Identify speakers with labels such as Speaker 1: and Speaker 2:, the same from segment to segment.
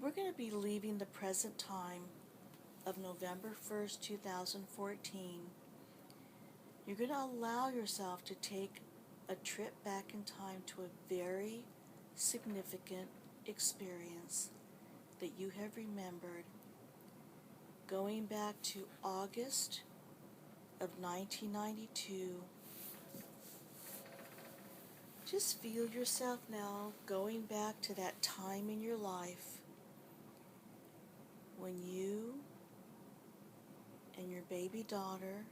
Speaker 1: we're going to be leaving the present time of November 1st, 2014. You're going to allow yourself to take a trip back in time to a very significant experience that you have remembered, going back to August of 1992. Just feel yourself now going back to that time in your life when you and your baby daughter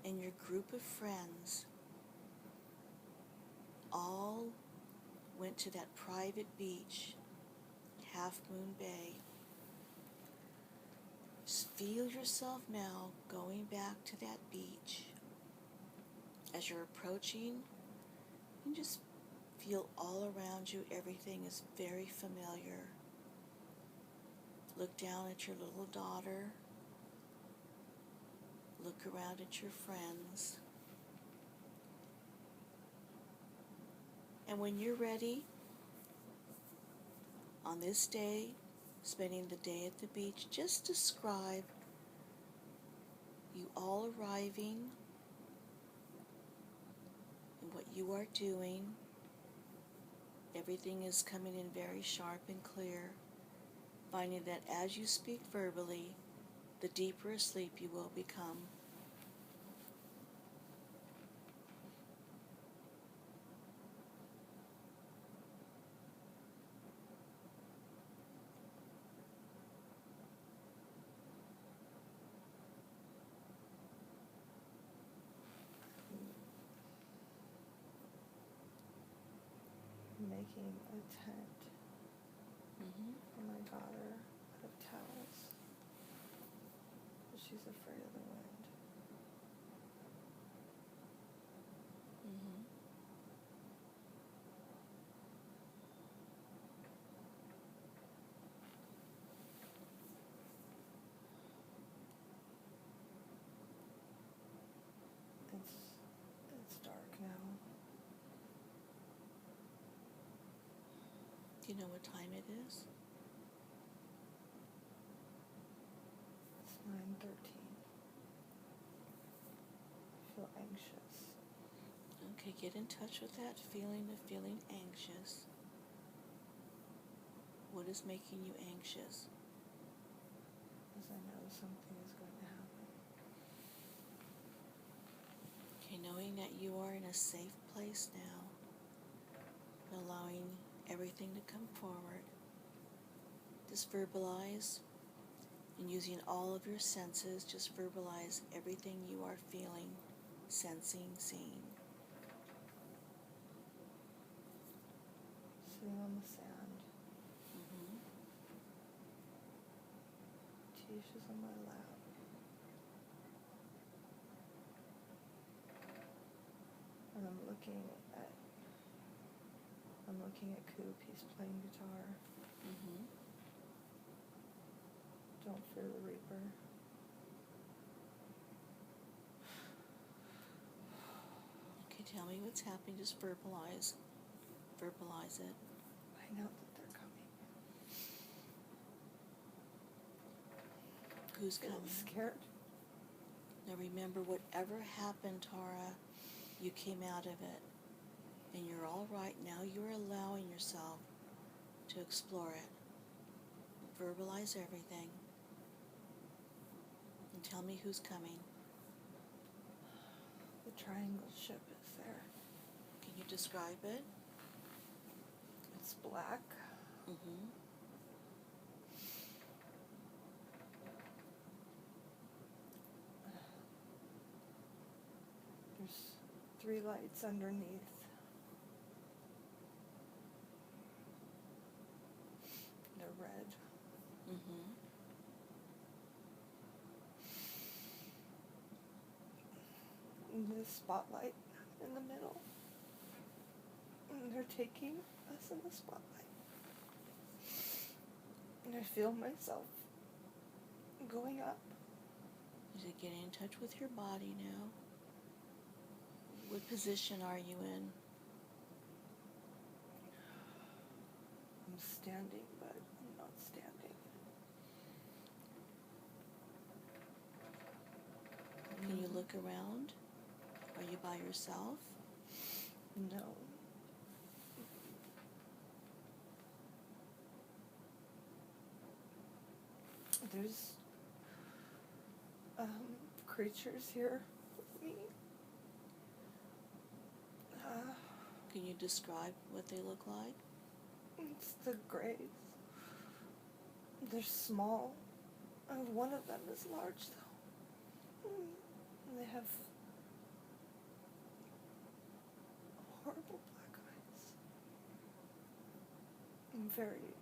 Speaker 1: and your group of friends all went to that private beach, Half Moon Bay. Just feel yourself now going back to that beach. As you're approaching, you just feel all around you, everything is very familiar. Look down at your little daughter. Look around at your friends. And when you're ready, on this day, spending the day at the beach, just describe you all arriving and what you are doing. Everything is coming in very sharp and clear, finding that as you speak verbally, the deeper asleep you will become.
Speaker 2: Making a tent for my daughter out of towels. She's afraid of the wind. It's dark now.
Speaker 1: Do you know what time it is?
Speaker 2: It's 9:13. I feel anxious.
Speaker 1: Okay, get in touch with that feeling of feeling anxious. What is making you anxious?
Speaker 2: Because I know something is going to happen.
Speaker 1: Okay, knowing that you are in a safe place now, allowing everything to come forward. Just verbalize, and using all of your senses, just verbalize everything you are feeling, sensing, seeing.
Speaker 2: Sitting on the sand. Tisha's on my lap. And I'm looking at Coop. He's playing guitar. Don't fear the Reaper.
Speaker 1: Okay, tell me what's happening. Just verbalize. Verbalize it.
Speaker 2: I know that they're coming.
Speaker 1: Who's coming?
Speaker 2: I'm scared.
Speaker 1: Now remember, whatever happened, Tara, you came out of it. And you're all right. Now you're allowing yourself to explore it. Verbalize everything. And tell me who's coming.
Speaker 2: The triangle ship is there.
Speaker 1: Can you describe it?
Speaker 2: It's black. There's 3 lights underneath. They're red. And the spotlight in the middle. And they're taking us in the spotlight. And I feel myself going up.
Speaker 1: Is it getting in touch with your body now? What position are you in?
Speaker 2: I'm standing, but I'm not standing.
Speaker 1: Can you look around? Are you by yourself?
Speaker 2: No. There's creatures here with me.
Speaker 1: Can you describe what they look like?
Speaker 2: It's the Greys. They're small. One of them is large, though. And they have horrible black eyes. I'm very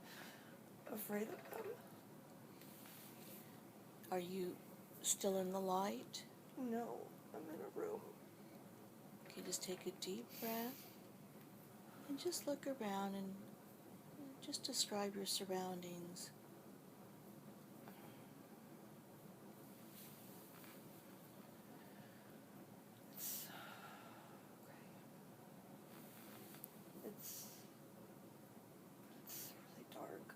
Speaker 2: afraid of them.
Speaker 1: Are you still in the light?
Speaker 2: No, I'm in a room.
Speaker 1: Okay, just take a deep breath and just look around and just describe your surroundings.
Speaker 2: It's really dark.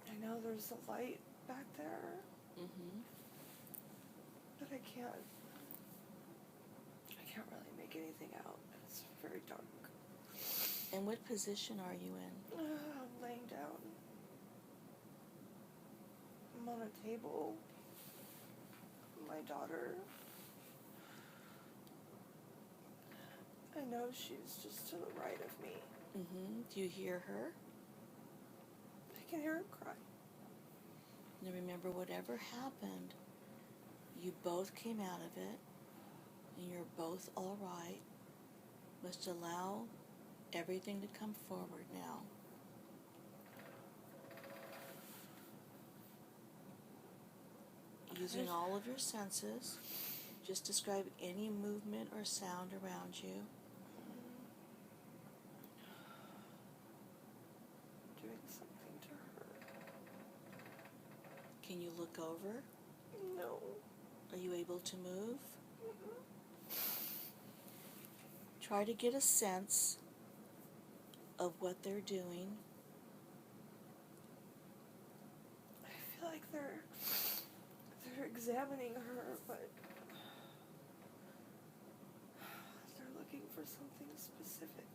Speaker 2: I know there's a light back there, but I can't really make anything out. It's very dark.
Speaker 1: And what position are you in?
Speaker 2: I'm laying down. I'm on a table. My daughter. I know she's just to the right of me.
Speaker 1: Do you hear her?
Speaker 2: I can hear her cry.
Speaker 1: Now remember, whatever happened, you both came out of it, and you're both all right. Must allow everything to come forward now. Using all of your senses, just describe any movement or sound around you.
Speaker 2: Doing something to her.
Speaker 1: Can you look over?
Speaker 2: No.
Speaker 1: Are you able to move? Try to get a sense of what they're doing.
Speaker 2: I feel like they're examining her, but they're looking for something specific.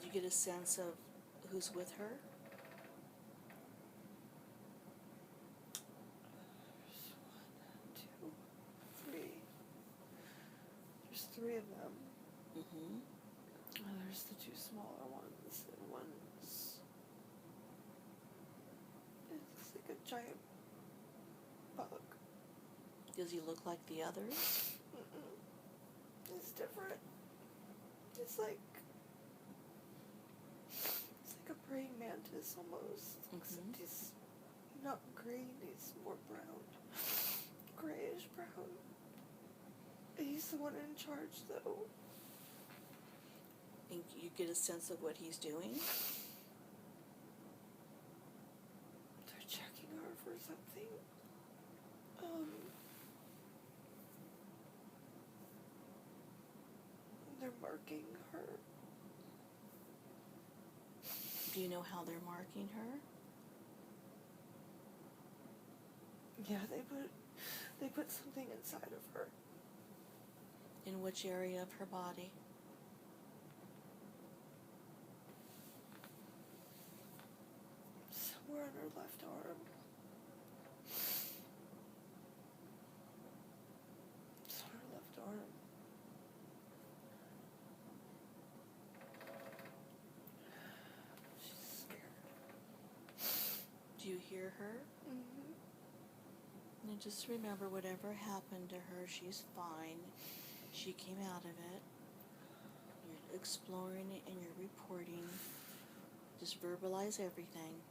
Speaker 1: Do you get a sense of who's with her?
Speaker 2: There's 1, 2, 3. There's 3 of them. There's the 2 smaller ones, and one's... It looks like a giant bug.
Speaker 1: Does he look like the others?
Speaker 2: It's different. It's like a praying mantis almost. Except he's not green, he's more brown. Grayish brown. He's the one in charge, though.
Speaker 1: And you get a sense of what he's doing?
Speaker 2: They're checking her for something. They're marking her.
Speaker 1: Do you know how they're marking her?
Speaker 2: Yeah, they put something inside of her.
Speaker 1: In which area of her body?
Speaker 2: Somewhere on her left arm. It's on her left arm. She's scared.
Speaker 1: Do you hear her? And just remember, whatever happened to her, she's fine. She came out of it. You're exploring it and you're reporting. Just verbalize everything.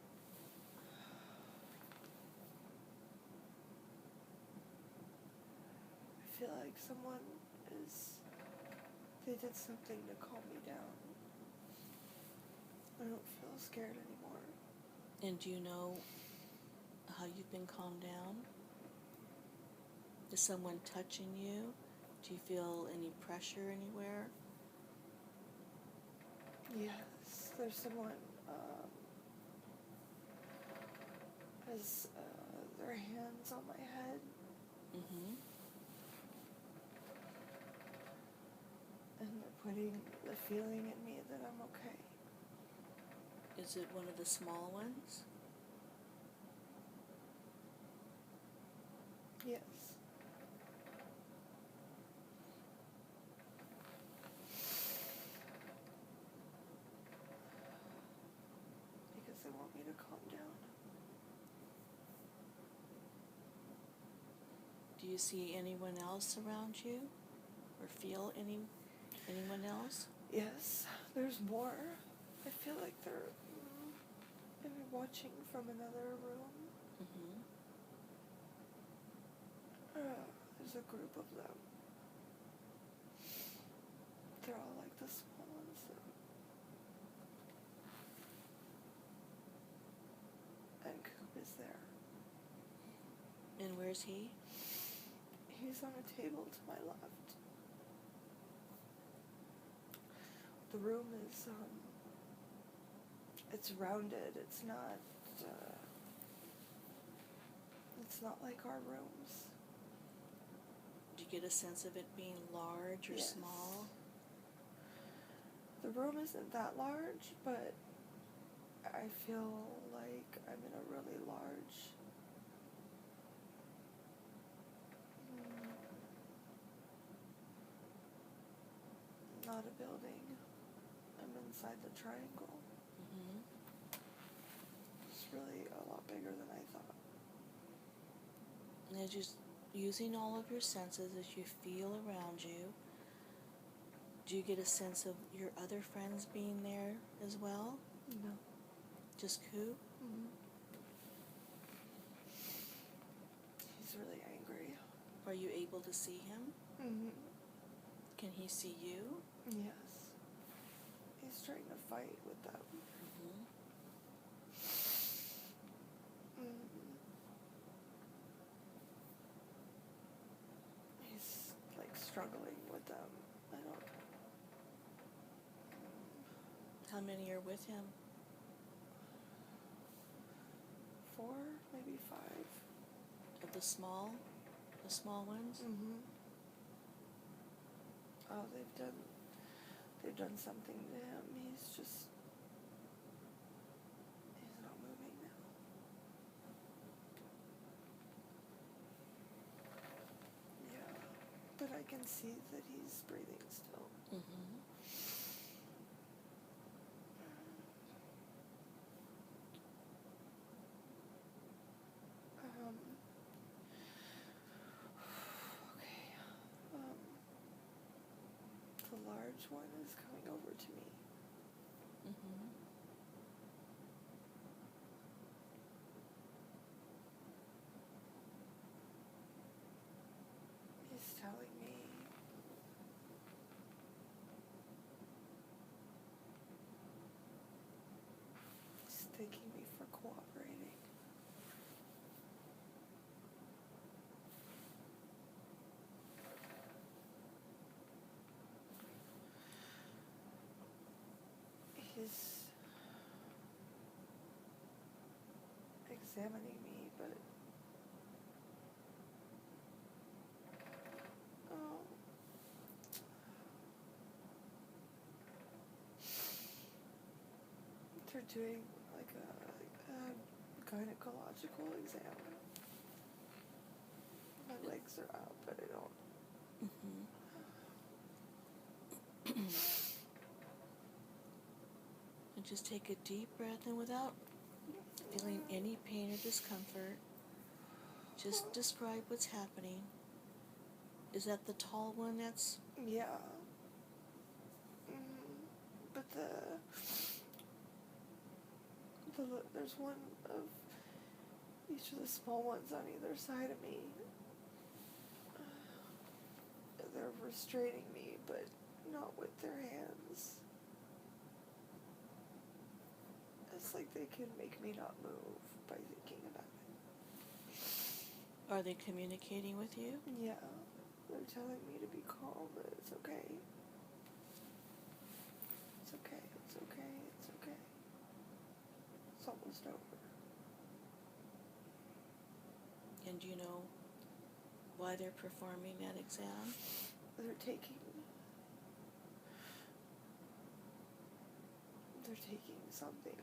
Speaker 2: I feel like they did something to calm me down. I don't feel scared anymore.
Speaker 1: And do you know how you've been calmed down? Is someone touching you? Do you feel any pressure anywhere?
Speaker 2: Yes, there's someone has their hands on my head.
Speaker 1: Mm-hmm.
Speaker 2: And they're putting the feeling in me that I'm okay.
Speaker 1: Is it one of the small ones?
Speaker 2: Yes. Because they want me to calm down.
Speaker 1: Do you see anyone else around you? Or feel anyone else?
Speaker 2: Yes, there's more. I feel like they're maybe watching from another room.
Speaker 1: Mm-hmm.
Speaker 2: There's a group of them. They're all like the small ones. And Coop is there.
Speaker 1: And where's he?
Speaker 2: He's on a table to my left. The room is, it's rounded. It's not like our rooms.
Speaker 1: Do you get a sense of it being large or
Speaker 2: Yes.
Speaker 1: small?
Speaker 2: The room isn't that large, but I feel like I'm in a really large, not a building. I'm inside the triangle.
Speaker 1: Mm-hmm.
Speaker 2: It's really a lot bigger than I thought.
Speaker 1: And as you're using all of your senses as you feel around you, do you get a sense of your other friends being there as well?
Speaker 2: No.
Speaker 1: Just Coop?
Speaker 2: Mm-hmm. He's really angry.
Speaker 1: Are you able to see him?
Speaker 2: Mm-hmm.
Speaker 1: Can he see you?
Speaker 2: Yes. He's trying to fight with them.
Speaker 1: Mm-hmm.
Speaker 2: He's like struggling with them. I don't.
Speaker 1: How many are with him?
Speaker 2: 4, maybe 5.
Speaker 1: Of the small ones?
Speaker 2: Mm-hmm. Oh, they've done something to him. He's not moving now. Yeah, but I can see that he's breathing still.
Speaker 1: Mm-hmm.
Speaker 2: Okay. The large one is coming over to me.
Speaker 1: Mm-hmm.
Speaker 2: He's telling me he's thanking me for cooperating. He's examining me, but oh, they're doing like a gynecological exam. My legs are out, but I don't.
Speaker 1: Mm-hmm. And just take a deep breath, and without feeling any pain or discomfort, just describe what's happening. Is that the tall one that's...
Speaker 2: Yeah. But there's one of each of the small ones on either side of me. They're restraining me, but not with their hands. It's like they can make me not move by thinking about it.
Speaker 1: Are they communicating with you?
Speaker 2: Yeah. They're telling me to be calm, but it's okay. It's okay, it's okay, it's okay. It's almost over.
Speaker 1: And do you know why they're performing that exam?
Speaker 2: They're taking something.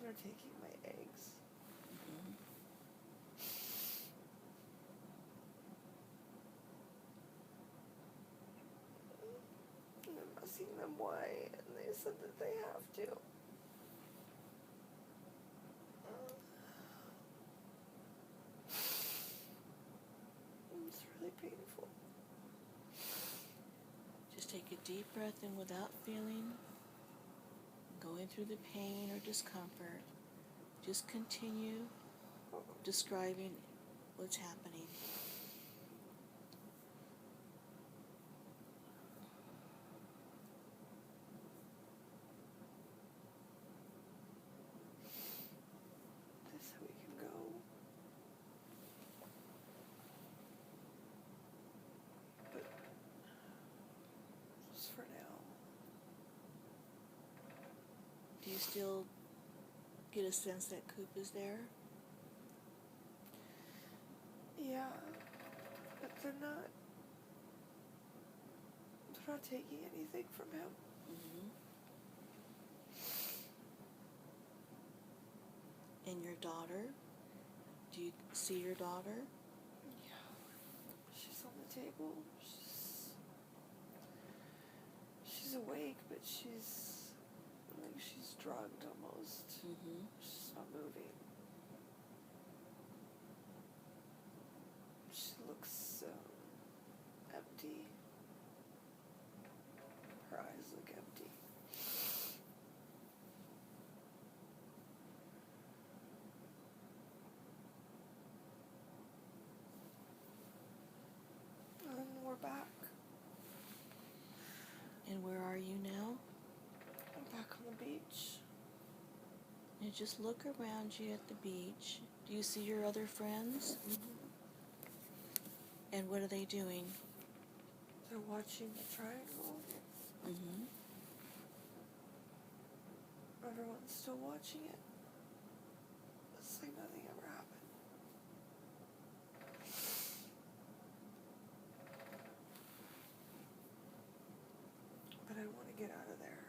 Speaker 2: They're taking my eggs.
Speaker 1: Mm-hmm.
Speaker 2: I'm asking them why, and they said that they have to. It's really painful.
Speaker 1: Just take a deep breath in without feeling, going through the pain or discomfort. Just continue describing what's happening.
Speaker 2: This is how we can go. But just for now.
Speaker 1: Do you still get a sense that Coop is there?
Speaker 2: Yeah, but they're not taking anything from him.
Speaker 1: Mm-hmm. And your daughter? Do you see your daughter?
Speaker 2: Yeah, she's on the table. She's awake, but she's drugged almost.
Speaker 1: Mm-hmm.
Speaker 2: She's not moving. She looks empty. Her eyes look empty. And we're back.
Speaker 1: And where are you now?
Speaker 2: I'm back on the beach.
Speaker 1: And just look around you at the beach. Do you see your other friends?
Speaker 2: Mm-hmm.
Speaker 1: And what are they doing?
Speaker 2: They're watching the triangle.
Speaker 1: Mm-hmm.
Speaker 2: Everyone's still watching it. It's like nothing ever happened. But I want to get out of there.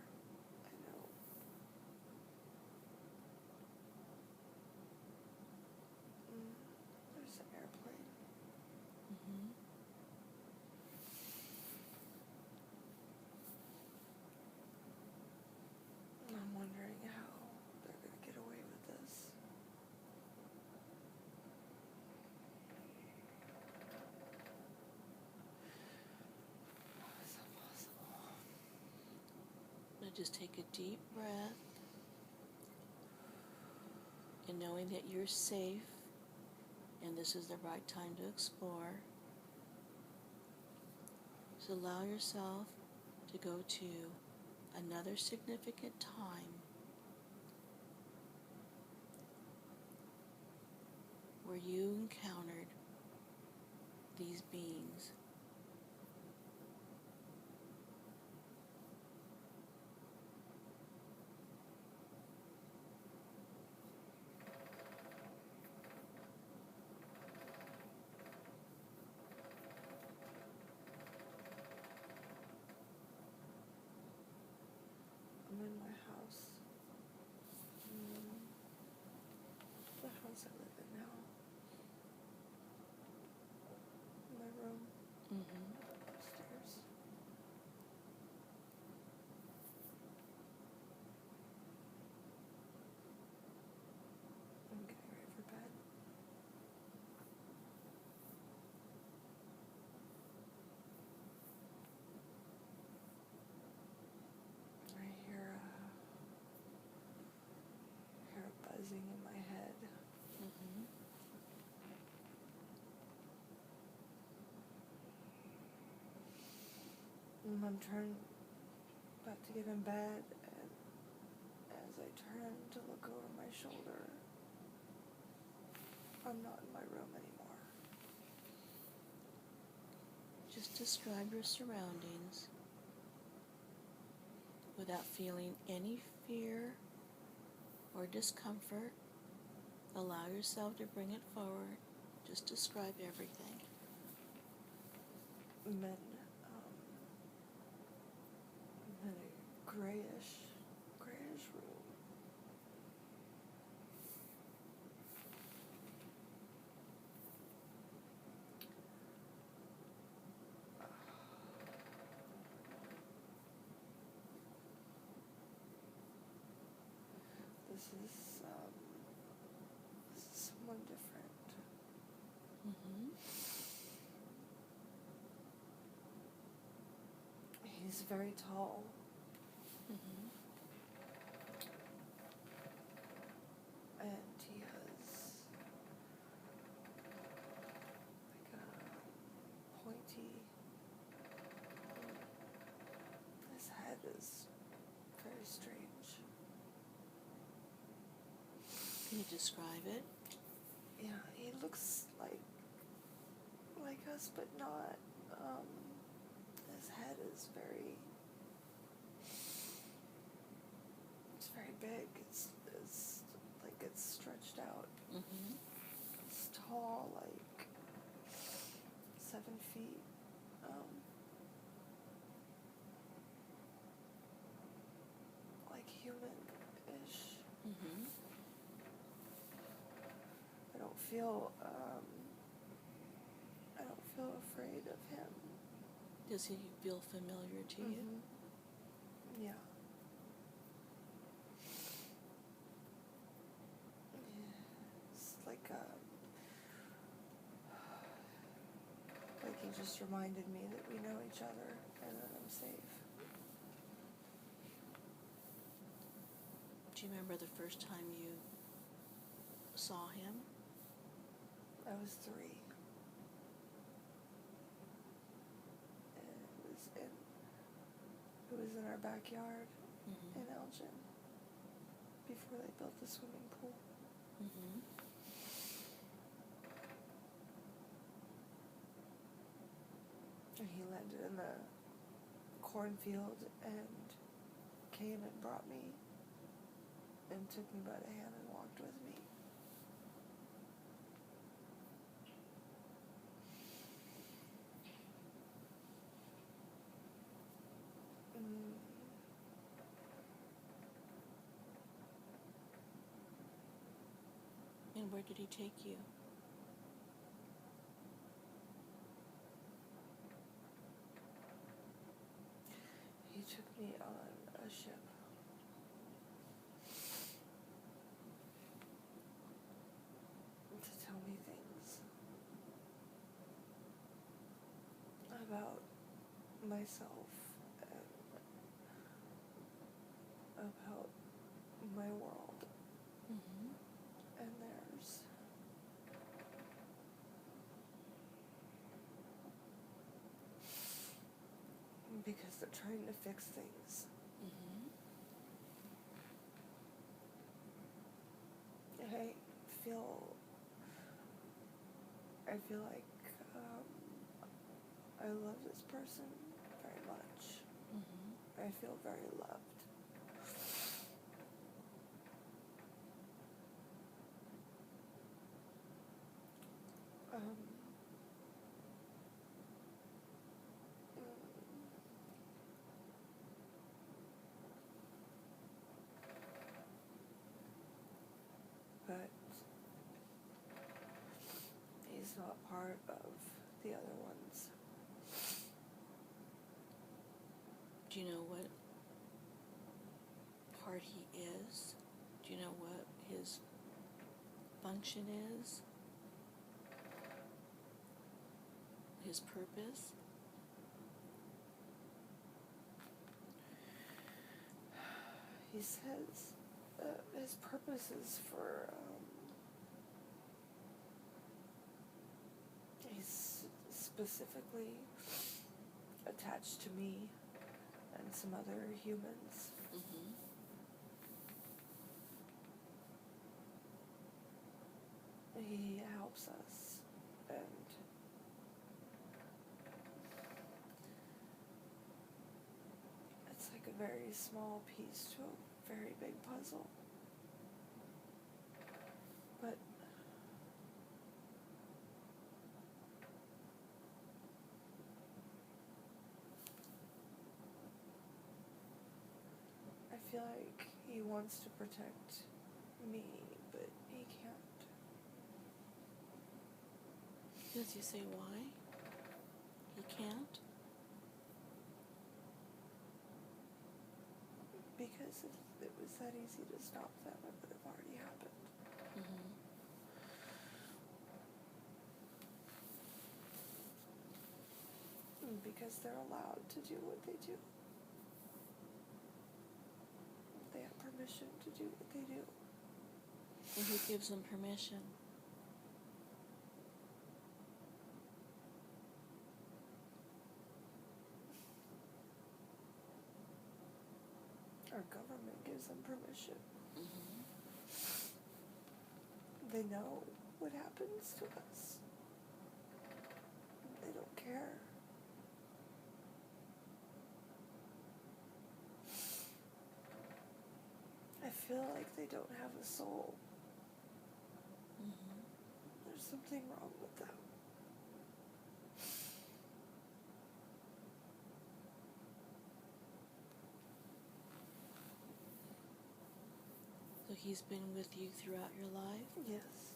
Speaker 2: I know. There's an airplane.
Speaker 1: Mm-hmm.
Speaker 2: I'm wondering how they're going to get away with this. How is that possible?
Speaker 1: Now just take a deep breath. And knowing that you're safe and this is the right time to explore. So allow yourself to go to another significant time where you encountered these beings.
Speaker 2: I'm in my house. The house I live in now. My room.
Speaker 1: Mm-hmm.
Speaker 2: Upstairs. I'm getting ready for bed. I hear a buzzing in my head.
Speaker 1: Mm-hmm.
Speaker 2: And I'm trying about to get in bed, and as I turn to look over my shoulder, I'm not in my room anymore.
Speaker 1: Just describe your surroundings without feeling any fear or discomfort. Allow yourself to bring it forward. Just describe everything.
Speaker 2: I'm in a grayish room. This is someone different.
Speaker 1: Mm-hmm.
Speaker 2: He's very tall.
Speaker 1: Mm-hmm.
Speaker 2: And he has like a pointy. His head is very strange.
Speaker 1: Can you describe it?
Speaker 2: Yeah, he looks like us, but not. His head is very. It's very big. It's like it's stretched out.
Speaker 1: Mm-hmm.
Speaker 2: It's tall, like 7 feet. Like human-ish.
Speaker 1: Mm-hmm.
Speaker 2: I don't feel afraid of him.
Speaker 1: Does he feel familiar to you?
Speaker 2: Yeah. It's like he just reminded me that we know each other and that I'm safe.
Speaker 1: Do you remember the first time you saw him?
Speaker 2: I was 3. And it was in our backyard in Olsen before they built the swimming pool.
Speaker 1: Mm-hmm.
Speaker 2: And he landed in the cornfield and came and brought me and took me by the hand and walked with me.
Speaker 1: And where did he take you?
Speaker 2: He took me on a ship. To tell me things about myself and about my world
Speaker 1: Mm-hmm.
Speaker 2: and theirs. Because they're trying to fix things.
Speaker 1: Mm-hmm.
Speaker 2: I feel like I love this person very much.
Speaker 1: Mm-hmm.
Speaker 2: I feel very loved. But he's not part of the other ones.
Speaker 1: Do you know what part he is? Do you know what his function is? His purpose?
Speaker 2: He says his purpose is for, he's specifically attached to me and some other humans.
Speaker 1: Mm-hmm.
Speaker 2: he helps us, and it's like a very small piece to a very big puzzle. But I feel like he wants to protect me, but he can't.
Speaker 1: Does he say why? He can't?
Speaker 2: Because if it was that easy to stop them, it would have already happened.
Speaker 1: Mm-hmm.
Speaker 2: Because they're allowed to do what they do. They have permission to do what they do.
Speaker 1: And who gives them permission?
Speaker 2: Our government gives them permission.
Speaker 1: Mm-hmm.
Speaker 2: They know what happens to us. They don't care. I feel like they don't have a soul.
Speaker 1: Mm-hmm.
Speaker 2: There's something wrong with them.
Speaker 1: So he's been with you throughout your life?
Speaker 2: Yes.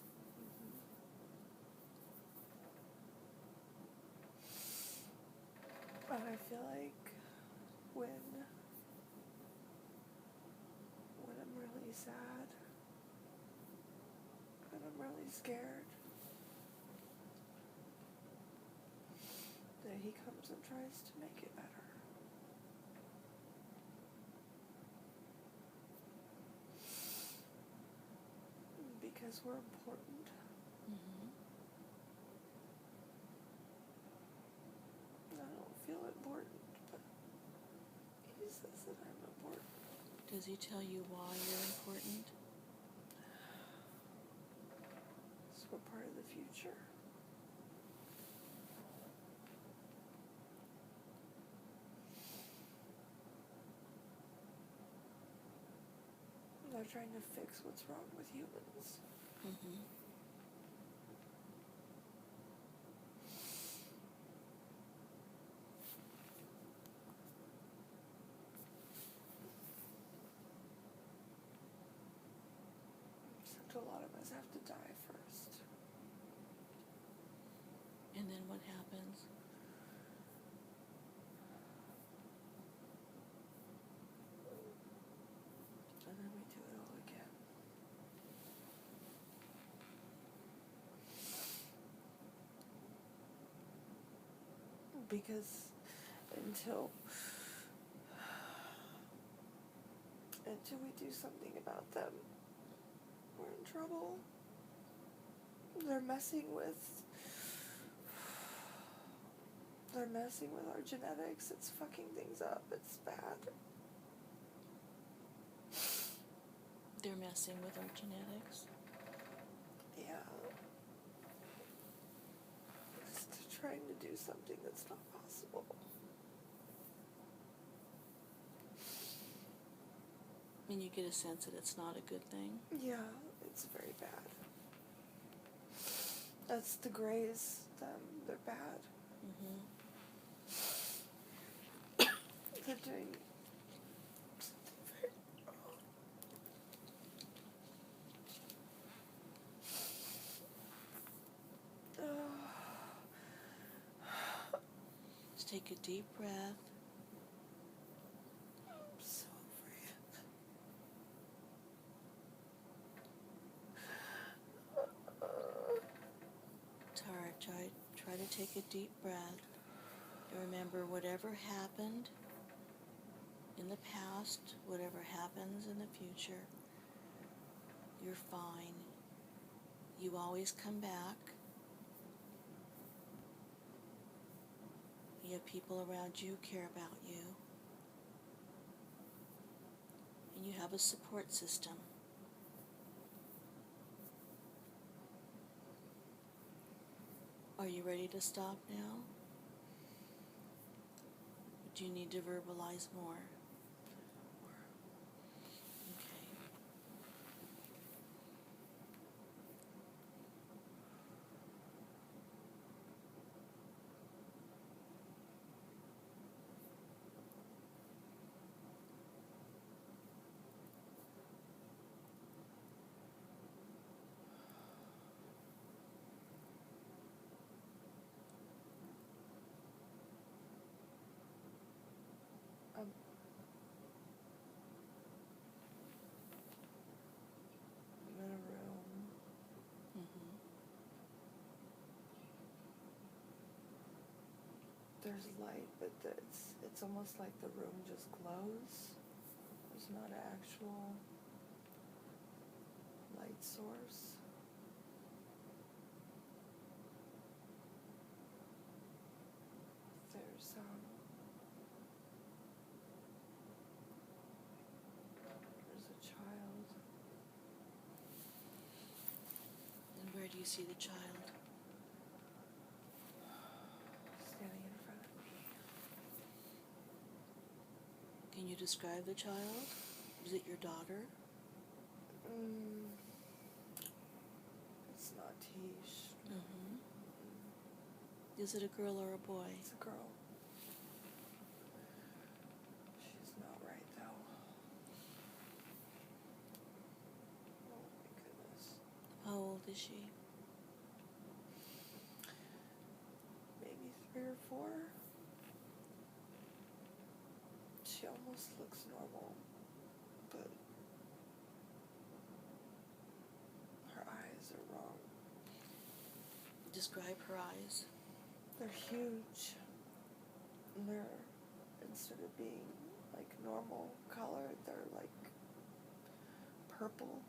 Speaker 2: And I feel like when I'm really sad, when I'm really scared, that he comes and tries to make it better. Because we're important.
Speaker 1: Mm-hmm.
Speaker 2: I don't feel important, but he says that I'm important.
Speaker 1: Does he tell you why you're important?
Speaker 2: So we're part of the future. They're trying to fix what's wrong with humans.
Speaker 1: Mm-hmm.
Speaker 2: Except a lot of us have to die first.
Speaker 1: And then what happens?
Speaker 2: And then we do it all again. Because until we do something about them, we're in trouble. They're messing with our genetics. It's fucking things up. It's bad.
Speaker 1: They're messing with our genetics?
Speaker 2: Yeah. Just trying to do something that's not possible.
Speaker 1: And you get a sense that it's not a good thing?
Speaker 2: Yeah, it's very bad. That's the grays, them, they're bad.
Speaker 1: Mm-hmm.
Speaker 2: They're doing something very wrong.
Speaker 1: Just take a deep breath.
Speaker 2: I'm so afraid.
Speaker 1: Tara, try to take a deep breath. And remember, whatever happened in the past, whatever happens in the future, you're fine. You always come back. You have people around you who care about you. And you have a support system. Are you ready to stop now? Do you need to verbalize more? Okay.
Speaker 2: I'm in a room.
Speaker 1: Mm-hmm.
Speaker 2: There's light, but it's almost like the room just glows. There's not an actual light source. There's a child.
Speaker 1: And where do you see the child?
Speaker 2: Standing in front of me.
Speaker 1: Can you describe the child? Is it your daughter?
Speaker 2: It's not Tish.
Speaker 1: Mm-hmm. Is it a girl or a boy?
Speaker 2: It's a girl. She's not right though. Oh my goodness.
Speaker 1: How old is she?
Speaker 2: Maybe 3 or 4. She almost looks normal, but her eyes are wrong.
Speaker 1: Describe her eyes.
Speaker 2: They're huge. And they're, instead of being like normal color, they're like purple.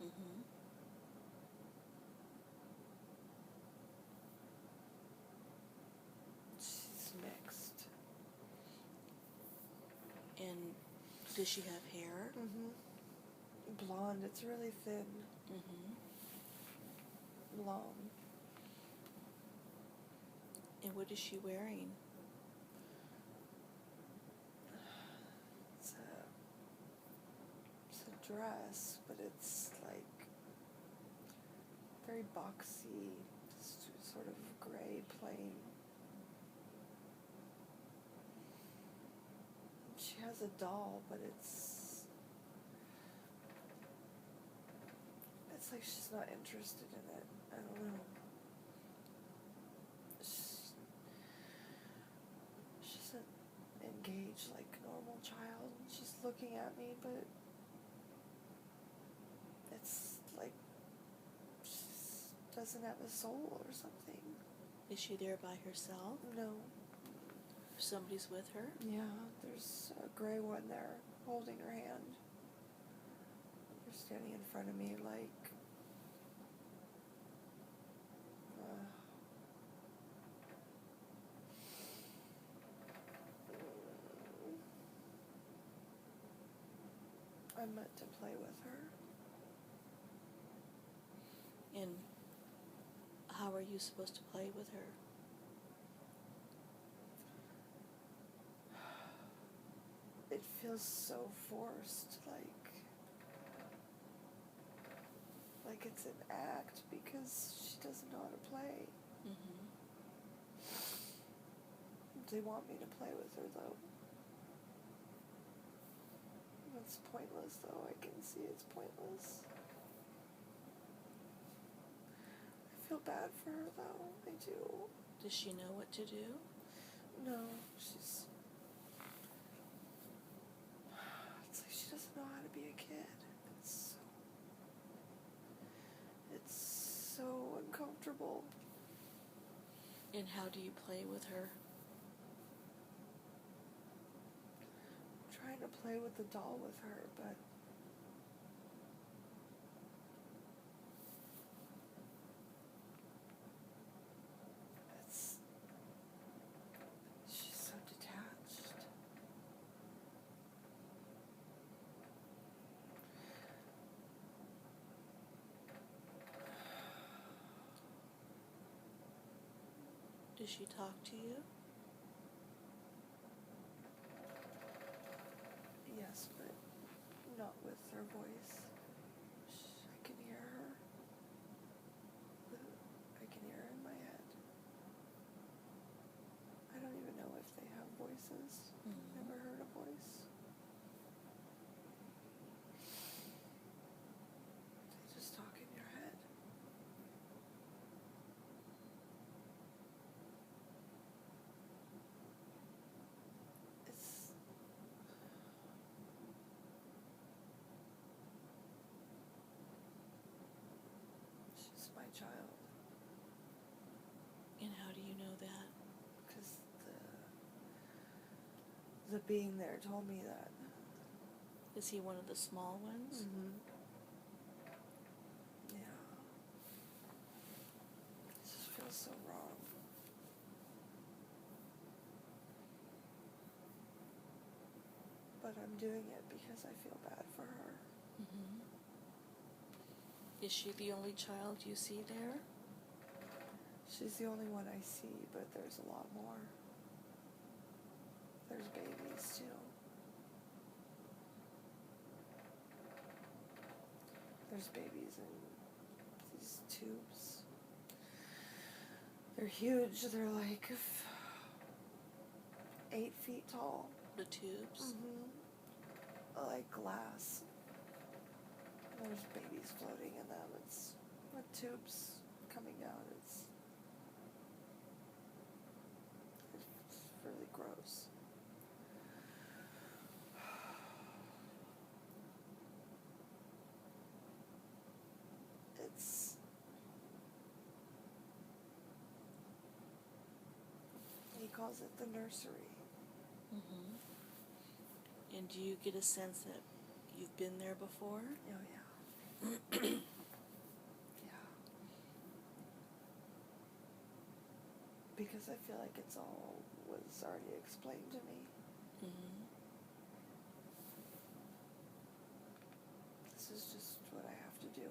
Speaker 1: Mm-hmm.
Speaker 2: She's mixed.
Speaker 1: And does she have hair?
Speaker 2: Blonde. It's really thin.
Speaker 1: Mm-hmm.
Speaker 2: Long.
Speaker 1: And what is she wearing?
Speaker 2: It's a dress, but it's like very boxy, just sort of gray, plain. She has a doll, but it's like she's not interested in it. I don't know. She doesn't engage like a normal child. She's looking at me, but it's like she doesn't have a soul or something.
Speaker 1: Is she there by herself?
Speaker 2: No.
Speaker 1: Somebody's with her?
Speaker 2: Yeah, there's a gray one there holding her hand. They're standing in front of me like I'm meant to play with her.
Speaker 1: And how are you supposed to play with her?
Speaker 2: It feels so forced, like it's an act because she doesn't know how to play.
Speaker 1: Mm-hmm.
Speaker 2: They want me to play with her though. It's pointless though. I can see it's pointless. I feel bad for her though. I do.
Speaker 1: Does she know what to do?
Speaker 2: No, it's like she doesn't know how to be a kid. It's so uncomfortable.
Speaker 1: And how do you play with her?
Speaker 2: I'm trying to play with the doll with her, but she's so detached.
Speaker 1: Does she talk to you?
Speaker 2: Yes, but not with her voice. I can hear her. I can hear her in my head. I don't even know if they have voices. Never heard a voice. They just talk in your head. She's my child.
Speaker 1: And how do you know that?
Speaker 2: Because the being there told me that.
Speaker 1: Is he one of the small ones?
Speaker 2: Yeah. It just feels so wrong. But I'm doing it because I feel bad for her.
Speaker 1: Is she the only child you see there?
Speaker 2: She's the only one I see, but there's a lot more. There's babies, too. There's babies in these tubes. They're huge. They're like 8 feet tall.
Speaker 1: The tubes?
Speaker 2: Like glass. There's babies floating in them. It's with tubes coming down. It's really gross. He calls it the nursery.
Speaker 1: And do you get a sense that you've been there before?
Speaker 2: Oh, yeah. Yeah. Because I feel like it's all was already explained to me. This is just what I have to do.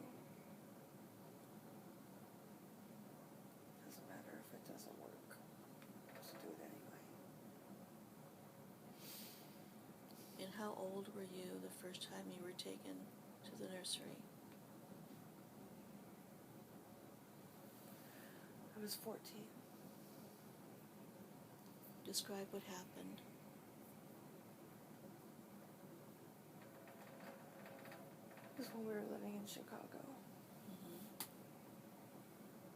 Speaker 2: Doesn't matter if it doesn't work. Just do it anyway.
Speaker 1: And how old were you the first time you were taken to the nursery?
Speaker 2: I was 14.
Speaker 1: Describe what happened.
Speaker 2: It was when we were living in Chicago.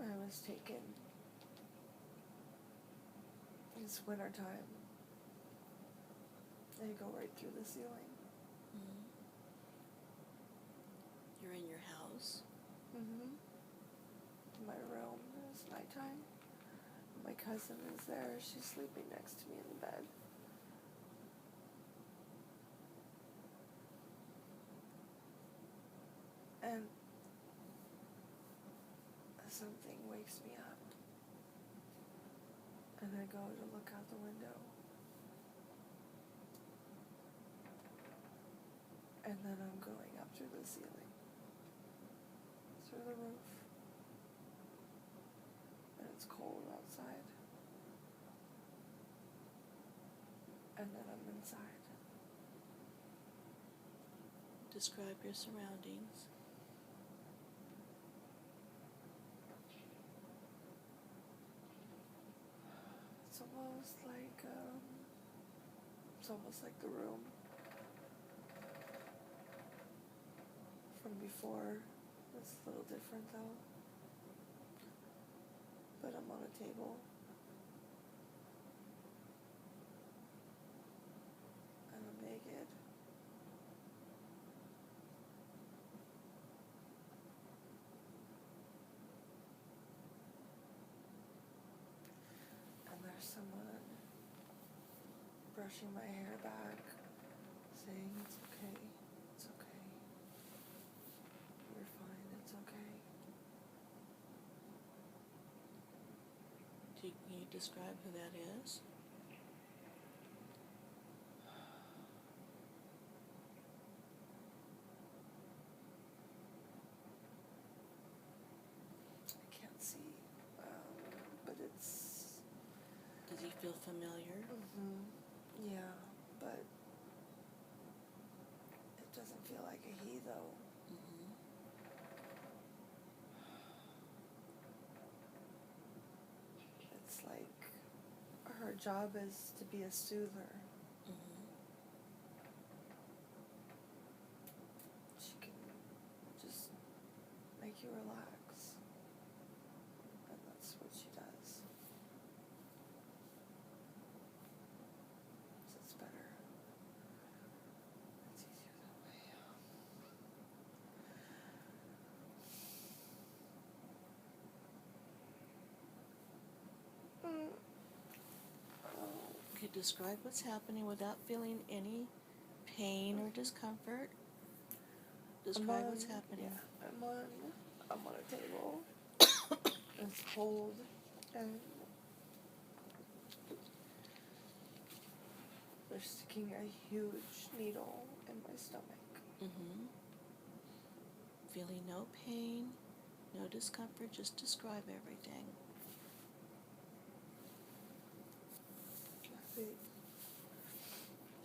Speaker 2: I was taken. It's winter time. They go right through the ceiling.
Speaker 1: You're in your house?
Speaker 2: My room. It's nighttime. My cousin is there. She's sleeping next to me in the bed. And something wakes me up. And I go to look out the window. And then I'm going up through the ceiling. Through the roof. And it's cold outside. And then I'm inside.
Speaker 1: Describe your surroundings.
Speaker 2: It's almost like the room from before. It's a little different though. But I'm on a table. And I'm naked. And there's someone brushing my hair back, saying, "It's okay, it's okay. You're fine, it's okay."
Speaker 1: Can you describe who that is?
Speaker 2: I can't see, but it's
Speaker 1: familiar.
Speaker 2: Yeah, but it doesn't feel like a he, though. It's like her job is to be a soother. She can just make you relax. And that's what she does. So it's better. It's easier that way.
Speaker 1: Okay, describe what's happening without feeling any pain or discomfort. Describe what's happening.
Speaker 2: Yeah, I'm on a table. It's cold, and they're sticking a huge needle in my stomach.
Speaker 1: Feeling no pain, no discomfort, just describe everything.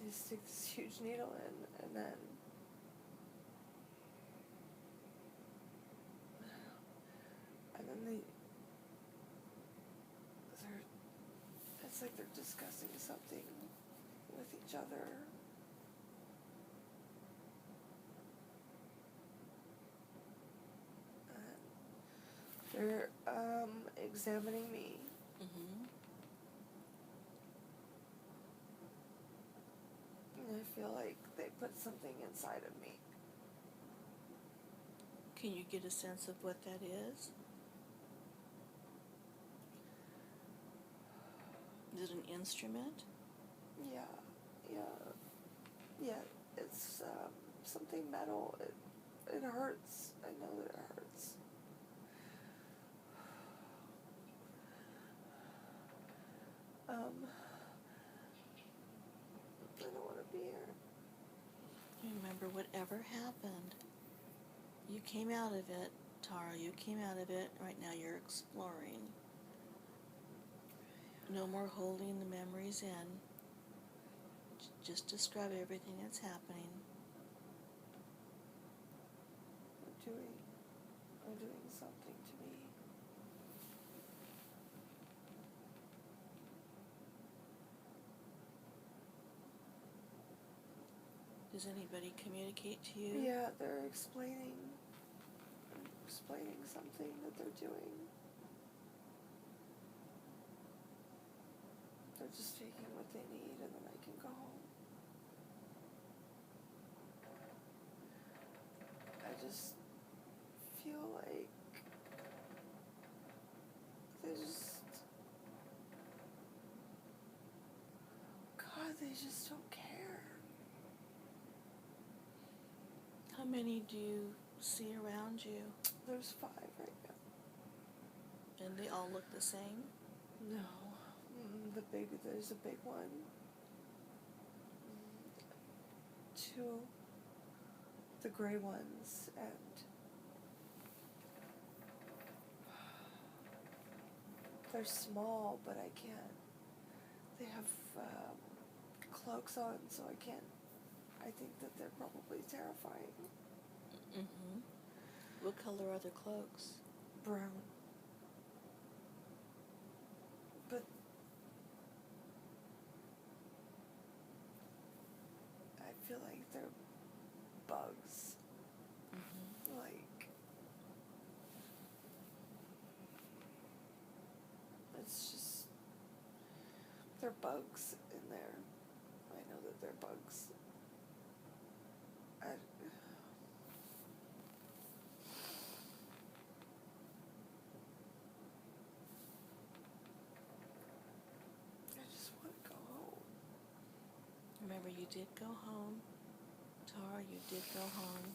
Speaker 2: They stick this huge needle in, and then it's like they're discussing something with each other. They're examining me. And I feel like they put something inside of me.
Speaker 1: Can you get a sense of what that is? Is it an instrument?
Speaker 2: Yeah, it's something metal. It hurts. I know that it hurts. I don't want to be here.
Speaker 1: Remember, whatever happened, you came out of it, Tara. You came out of it. Right now you're exploring. No more holding the memories in. Just describe everything that's happening.
Speaker 2: They're doing something to me.
Speaker 1: Does anybody communicate to you?
Speaker 2: Yeah, they're explaining something that they're doing. They're just taking what they need, and then I can go home. I just feel like they just don't care.
Speaker 1: How many do you see around you?
Speaker 2: There's 5 right now.
Speaker 1: And they all look the same?
Speaker 2: No. There's a big one. 2, the gray ones, and they're small, but I can't. They have cloaks on, so I can't. I think that they're probably terrifying.
Speaker 1: What color are their cloaks?
Speaker 2: Brown. But I feel like they're bugs. Like, it's just, they're bugs in there. I know that they're bugs. I just want to go home.
Speaker 1: Remember, you did go home. Tara, you did go home.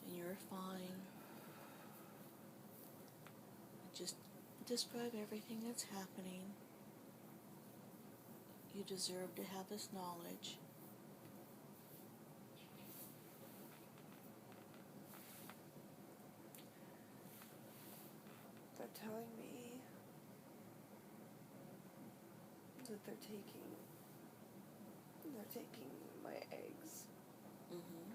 Speaker 1: And you're fine. Just describe everything that's happening. You deserve to have this knowledge.
Speaker 2: They're telling me that they're taking my eggs.
Speaker 1: Mm-hmm.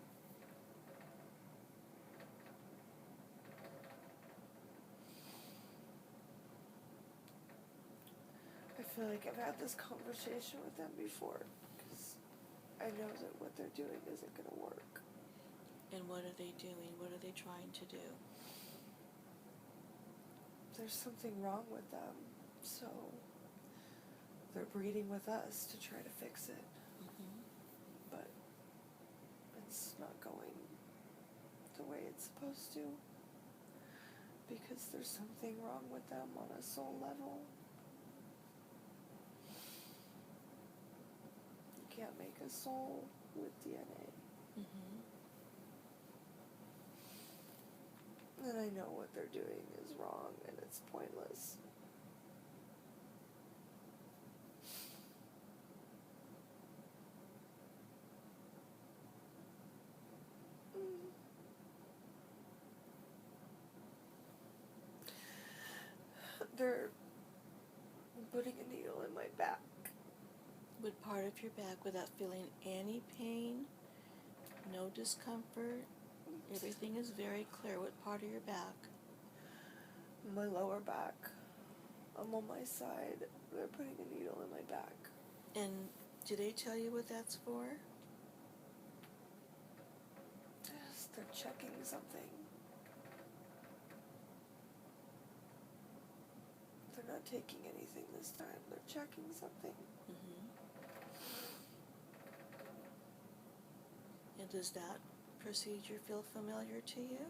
Speaker 2: I feel like I've had this conversation with them before, because I know that what they're doing isn't going to work.
Speaker 1: And what are they doing? What are they trying to do?
Speaker 2: There's something wrong with them, so they're breeding with us to try to fix it.
Speaker 1: Mm-hmm.
Speaker 2: But it's not going the way it's supposed to, because there's something wrong with them on a soul level. You can't make a soul with DNA.
Speaker 1: Mm-hmm.
Speaker 2: And I know what they're doing is wrong and it's pointless. They're putting a needle in my back.
Speaker 1: What part of your back without feeling any pain, no discomfort? Everything is very clear. What part of your back?
Speaker 2: My lower back. I'm on my side. They're putting a needle in my back.
Speaker 1: And do they tell you what that's for?
Speaker 2: Yes, they're checking something. They're not taking anything this time. They're checking something.
Speaker 1: Mm-hmm. And does that procedure feel familiar to you?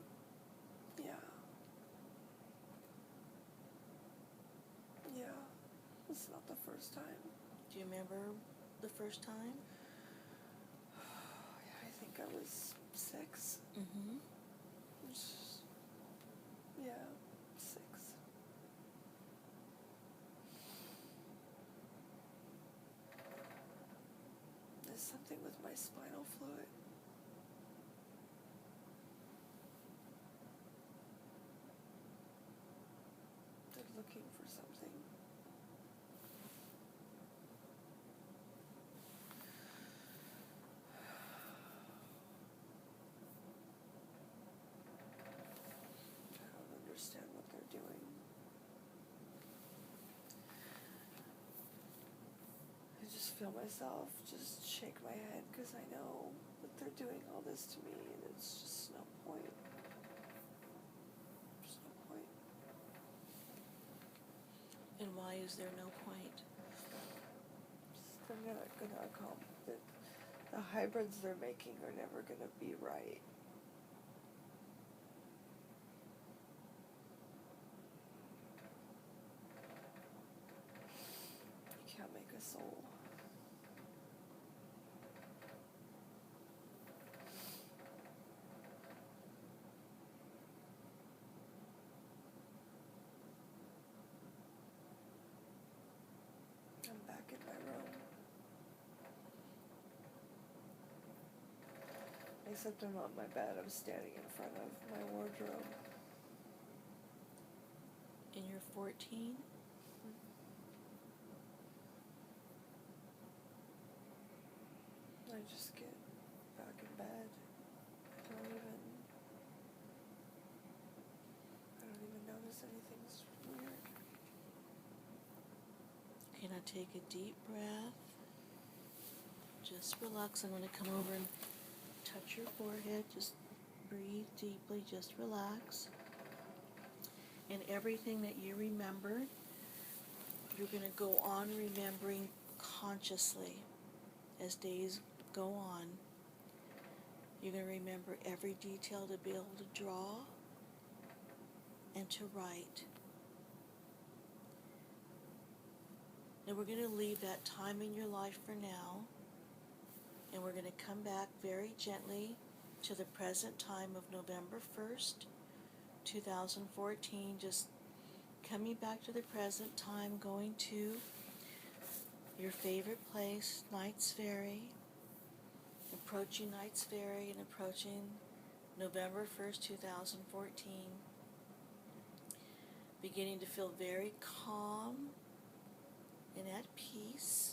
Speaker 2: Yeah. Yeah. It's not the first time.
Speaker 1: Do you remember the first time?
Speaker 2: I think I was 6.
Speaker 1: Mm-hmm.
Speaker 2: Yeah, 6. There's something with my spinal fluid. They're looking for something. I don't understand what they're doing. I just feel myself just shake my head because I know that they're doing all this to me and it's just no point. There's no point.
Speaker 1: And why is there no point?
Speaker 2: They're not gonna accomplish it. The hybrids they're making are never gonna be right. You can't make a soul. I'm back in my room. Except I'm not in my bed, I'm standing in front of my wardrobe.
Speaker 1: And you're 14?
Speaker 2: I just get back in bed. I don't even notice anything's weird.
Speaker 1: Okay, now take a deep breath. Just relax. I'm going to come over and touch your forehead. Just breathe deeply. Just relax. And everything that you remembered, you're going to go on remembering consciously as days go on. You're going to remember every detail to be able to draw and to write. And we're going to leave that time in your life for now. And we're going to come back very gently to the present time of November 1st, 2014. Just coming back to the present time, going to your favorite place, Knight's Ferry. Approaching Knight's Ferry and approaching November 1st, 2014. Beginning to feel very calm and at peace